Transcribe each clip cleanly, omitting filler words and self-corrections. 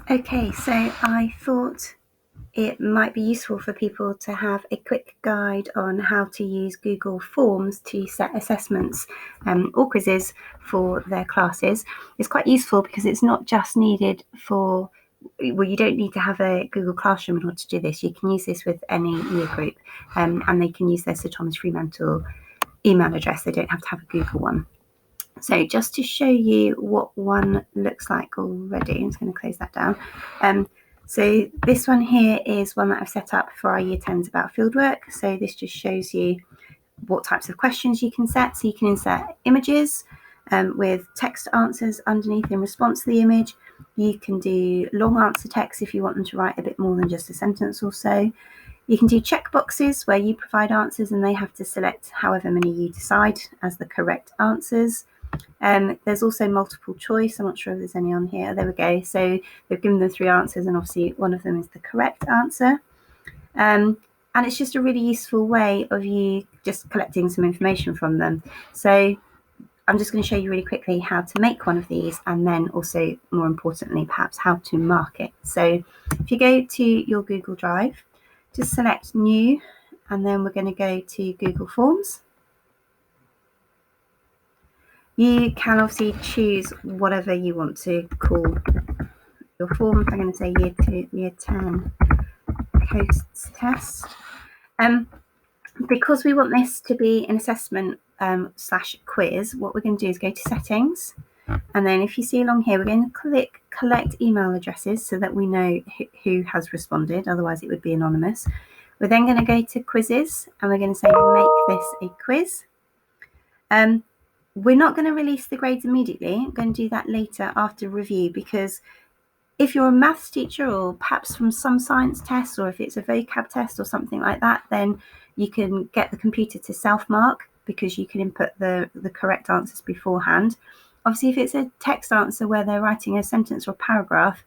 Okay, so I thought it might be useful for people to have a quick guide on how to use Google Forms to set assessments or quizzes for their classes. It's quite useful because it's not just needed for, well, you don't need to have a Google Classroom in order to do this. You can use this with any year group, and they can use their Sir Thomas Fremantle email address. They don't have to have a Google one. So just to show you what one looks like already, I'm just going to close that down. So this one here is one that I've set up for our Year 10s about fieldwork. So this just shows you what types of questions you can set. So you can insert images with text answers underneath in response to the image. You can do long answer text if you want them to write a bit more than just a sentence or so. You can do checkboxes where you provide answers and they have to select however many you decide as the correct answers. There's also multiple choice. I'm not sure if there's any on here. There we go. So they've given them 3 answers and obviously one of them is the correct answer. And it's just a really useful way of you just collecting some information from them. So I'm just going to show you really quickly how to make one of these and then also, more importantly, perhaps how to mark it. So if you go to your Google Drive, just select New, and then we're going to go to Google Forms. You can obviously choose whatever you want to call your form. I'm going to say Year 10 Coasts Test. Because we want this to be an assessment / quiz, what we're going to do is go to Settings. And then if you see along here, we're going to click Collect Email Addresses so that we know who has responded. Otherwise, it would be anonymous. We're then going to go to Quizzes and we're going to say Make this a quiz. We're not going to release the grades immediately. I'm going to do that later after review, because if you're a maths teacher or perhaps from some science tests, or if it's a vocab test or something like that, then you can get the computer to self-mark because you can input the correct answers beforehand. Obviously, if it's a text answer where they're writing a sentence or a paragraph,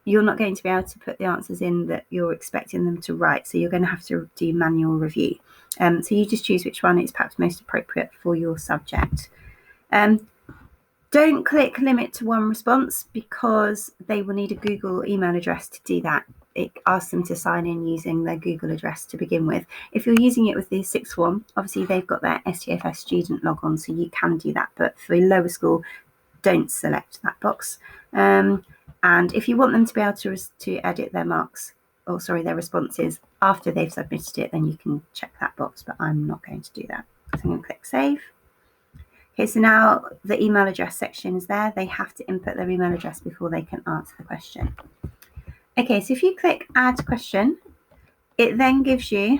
you're not going to be able to put the answers in that you're expecting them to write. So you're going to have to do manual review. So you just choose which one is perhaps most appropriate for your subject. Don't click limit to 1 response because they will need a Google email address to do that. It asks them to sign in using their Google address to begin with. If you're using it with the 6th form, obviously they've got their STFS student logon, so you can do that. But for lower school, don't select that box. And if you want them to be able to edit their marks, their responses after they've submitted it, then you can check that box, but I'm not going to do that. So I'm going to click Save. Okay, so now the email address section is there. They have to input their email address before they can answer the question. Okay, so if you click Add Question, it then gives you,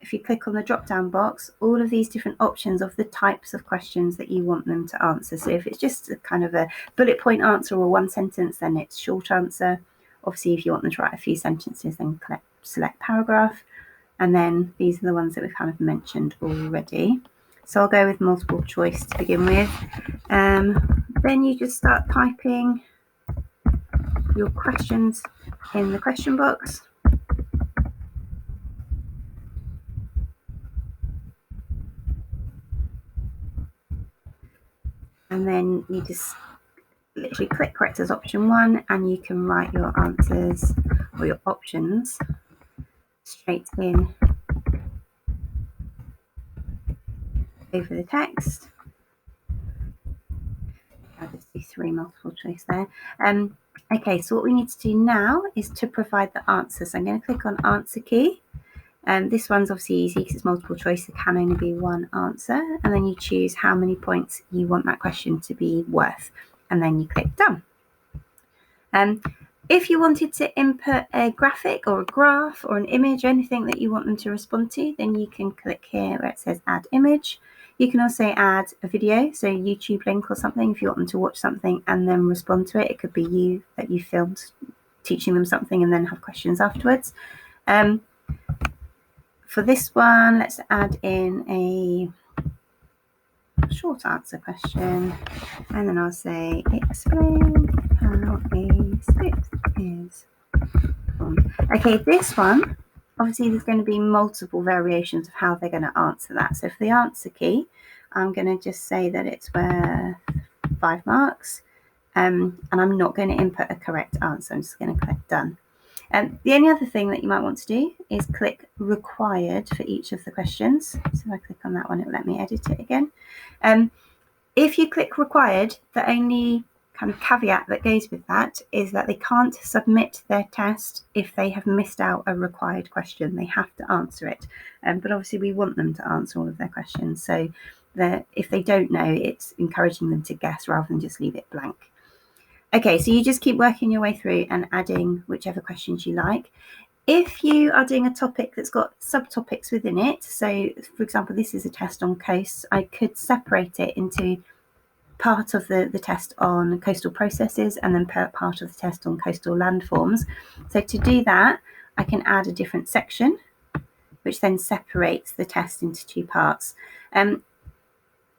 if you click on the drop-down box, all of these different options of the types of questions that you want them to answer. So if it's just a kind of a bullet point answer or 1 sentence, then it's short answer. Obviously, if you want them to write a few sentences, then select paragraph. And then these are the ones that we've kind of mentioned already. So I'll go with multiple choice to begin with. Then you just start typing your questions in the question box. And then you just literally click correct as option 1 and you can write your answers or your options straight in over the text. I'll just do 3 multiple choice there. Okay, so what we need to do now is to provide the answer. So I'm going to click on Answer Key. This one's obviously easy because it's multiple choice. There can only be 1 answer. And then you choose how many points you want that question to be worth. And then you click Done. If you wanted to input a graphic or a graph or an image, anything that you want them to respond to, then you can click here where it says Add Image. You can also add a video, so a YouTube link or something if you want them to watch something and then respond to it. It could be you that you filmed teaching them something and then have questions afterwards. For this one, let's add in a short answer question, and then I'll say explain how a script is formed. Okay, this one, obviously there's going to be multiple variations of how they're going to answer that. So for the answer key, I'm going to just say that it's worth 5 marks. and I'm not going to input a correct answer. I'm just going to click done. The only other thing that you might want to do is click required for each of the questions. So if I click on that one, it will let me edit it again. If you click required, the only kind of caveat that goes with that is that they can't submit their test if they have missed out a required question. They have to answer it. But obviously we want them to answer all of their questions. So if they don't know, it's encouraging them to guess rather than just leave it blank. Okay, so you just keep working your way through and adding whichever questions you like. If you are doing a topic that's got subtopics within it, so for example, this is a test on coasts, I could separate it into part of the test on coastal processes and then part of the test on coastal landforms. So to do that, I can add a different section, which then separates the test into two parts.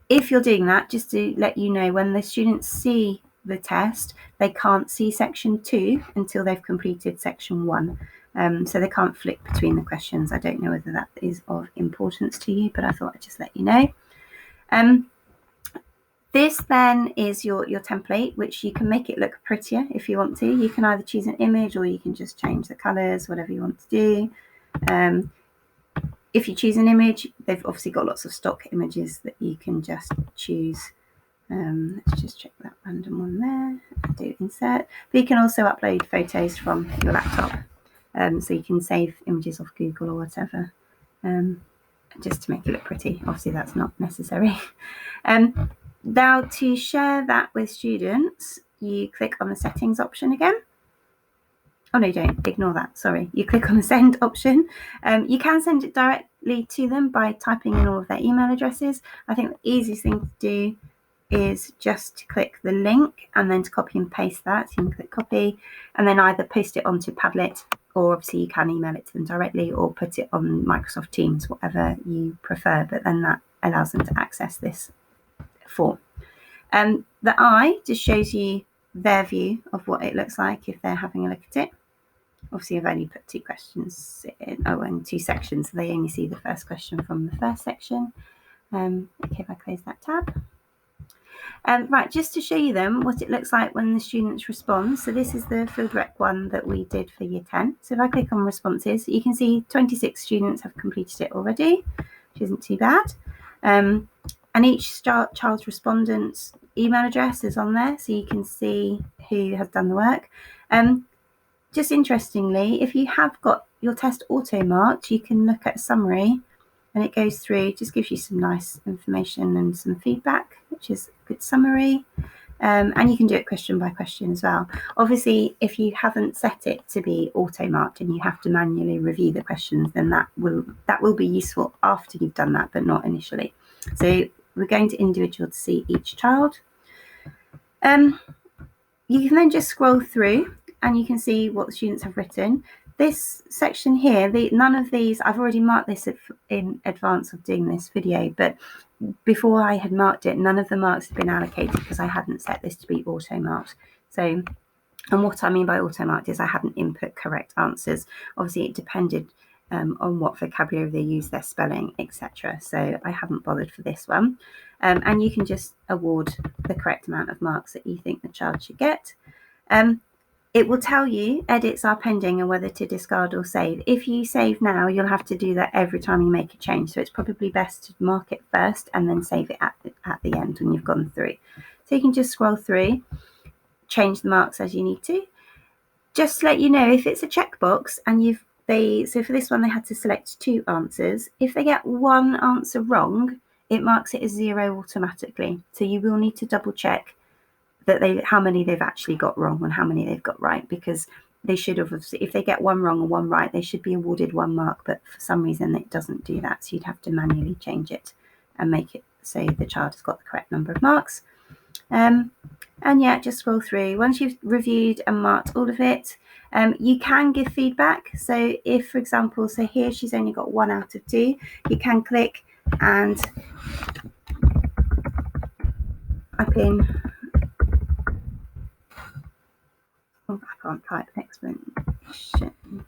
If you're doing that, just to let you know, when the students see the test, they can't see section 2 until they've completed section 1. So they can't flip between the questions. I don't know whether that is of importance to you, but I thought I'd just let you know. This then is your template, which you can make it look prettier if you want to. You can either choose an image or you can just change the colours, whatever you want to do. If you choose an image, they've obviously got lots of stock images that you can just choose. Let's just check that random one there. Do insert. But you can also upload photos from your laptop. So you can save images off Google or whatever, just to make it look pretty. Obviously, that's not necessary. Now, to share that with students, you click on the settings option again. Oh, no, don't ignore that. Sorry. You click on the send option. You can send it directly to them by typing in all of their email addresses. I think the easiest thing to do is just to click the link and then to copy and paste that. So you can click copy and then either post it onto Padlet, or obviously you can email it to them directly or put it on Microsoft Teams, whatever you prefer, but then that allows them to access this form. The eye just shows you their view of what it looks like if they're having a look at it. Obviously, I've only put 2 questions in, and 2 sections, so they only see the first question from the first section. Okay, if I close that tab. Right, just to show you them what it looks like when the students respond. So this is the Field Rec one that we did for Year 10. So if I click on responses, you can see 26 students have completed it already, which isn't too bad. And each child's respondent's email address is on there, so you can see who has done the work. Just interestingly, if you have got your test auto-marked, you can look at a summary and it goes through, just gives you some nice information and some feedback, which is a good summary. And you can do it question by question as well. Obviously, if you haven't set it to be auto-marked and you have to manually review the questions, then that will be useful after you've done that, but not initially. So we're going to individual to see each child. You can then just scroll through and you can see what the students have written. This section here, none of these, I've already marked this in advance of doing this video, but before I had marked it, none of the marks had been allocated because I hadn't set this to be auto-marked. So, and what I mean by auto-marked is I hadn't input correct answers. Obviously, it depended on what vocabulary they use, their spelling, etc. So I haven't bothered for this one. And you can just award the correct amount of marks that you think the child should get. It will tell you edits are pending and whether to discard or save. If you save now, you'll have to do that every time you make a change. So it's probably best to mark it first and then save it at the end when you've gone through. So you can just scroll through, change the marks as you need to. Just to let you know, if it's a checkbox and so for this one, they had to select 2 answers. If they get 1 answer wrong, it marks it as 0 automatically. So you will need to double check that how many they've actually got wrong and how many they've got right, because they should have, if they get 1 wrong and 1 right, they should be awarded 1 mark, but for some reason it doesn't do that. So you'd have to manually change it and make it so the child has got the correct number of marks. And yeah, just scroll through. Once you've reviewed and marked all of it, you can give feedback. So if, for example, so here she's only got 1 out of 2, you can click and type in, I can't type, explanation, and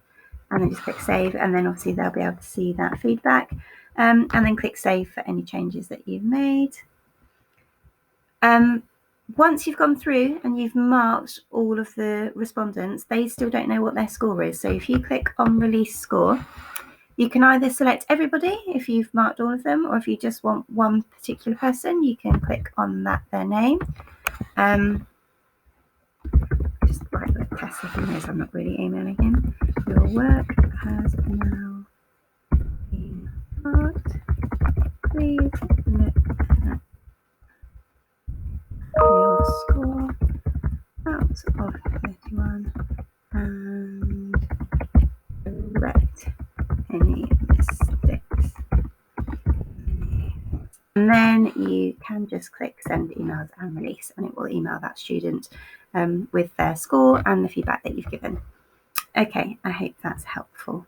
then just click save, and then obviously they'll be able to see that feedback, and then click save for any changes that you've made. once you've gone through and you've marked all of the respondents, they still don't know what their score is. So if you click on release score, you can either select everybody if you've marked all of them, or if you just want one particular person, you can click on their name. Just write the test so he knows I'm not really emailing him. Your work has now been marked. Please look at your score out of 31 and correct any mistakes. And then you can just click send emails and release, and it will email that student with their score and the feedback that you've given. Okay, I hope that's helpful.